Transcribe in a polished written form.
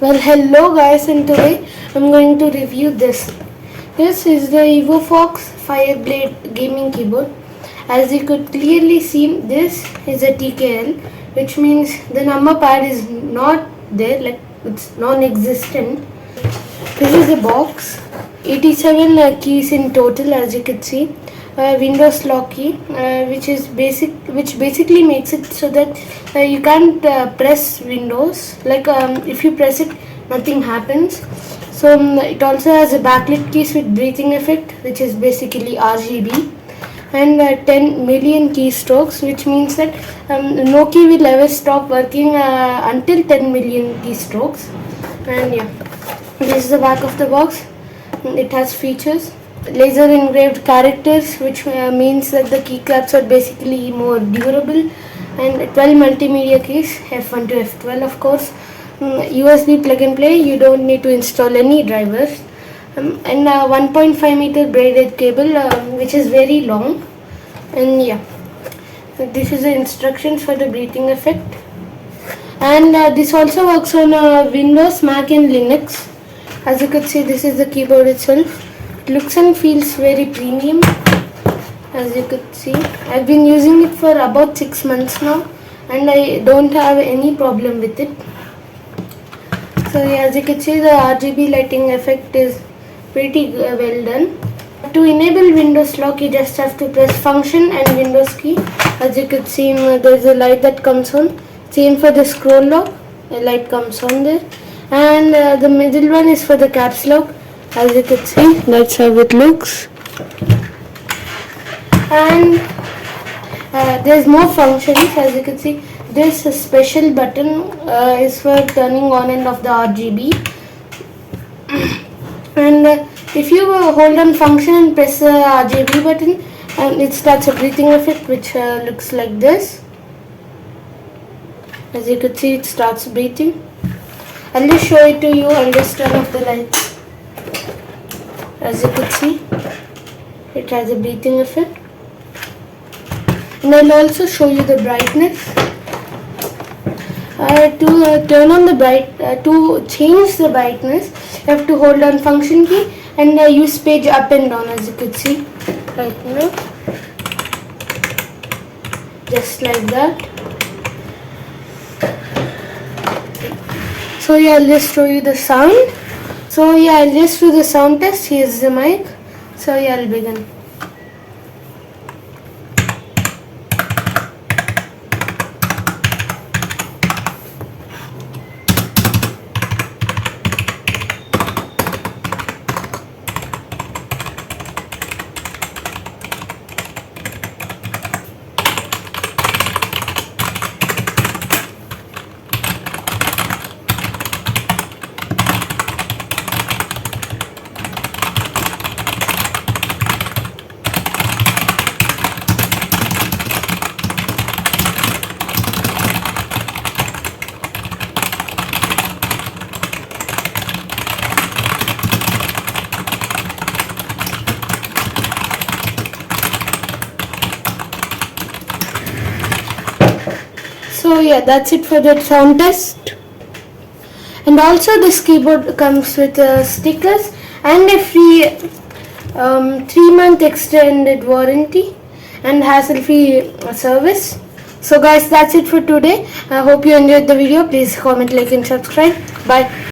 Well, hello guys, and today I'm going to review this. This is the Evo Fox FireBlade gaming keyboard. As you could clearly see, this is a TKL, which means the number pad is not there, like it's non-existent. This is the box. 87 keys in total, as you could see. Windows lock key, which basically makes it so that you can't press Windows. Like if you press it, nothing happens. So it also has a backlit keys with breathing effect, which is basically RGB, and 10 million keystrokes, which means that no key will ever stop working until 10 million keystrokes. And yeah, this is the back of the box. It has features. Laser engraved characters, which means that the keycaps are basically more durable, and 12 multimedia keys, F1 to F12 of course. USB plug and play, you don't need to install any drivers, and 1.5 meter braided cable, which is very long. And yeah, this is the instructions for the breathing effect, and this also works on Windows, Mac and Linux. As you could see, this is the keyboard itself. Looks and feels very premium. As you could see, I've been using it for about 6 months now, and I don't have any problem with it. So yeah, as you can see, the RGB lighting effect is pretty well done. To enable Windows lock, you just have to press function and Windows key. As you could see, there's a light that comes on. Same for the scroll lock, a light comes on there, and the middle one is for the caps lock. As you can see, that's how it looks. And there's more functions. As you can see, this special button is for turning on and off the RGB. And if you hold on function and press the RGB button, and it starts a breathing effect, which looks like this. As you can see, it starts breathing. I'll just show it to you. I'll just turn off the lights. As you could see, it has a breathing effect, and I'll also show you the brightness. To turn on the to change the brightness, you have to hold on function key and use page up and down. As you could see right now, just like that. So yeah, I'll just show you the sound. So yeah, I'll just do the sound test. Here's the mic. So yeah, I'll begin. So yeah, that's it for the sound test. And also this keyboard comes with stickers and a free 3-month extended warranty and hassle-free service. So guys, that's it for today. I hope you enjoyed the video. Please comment, like and subscribe. Bye.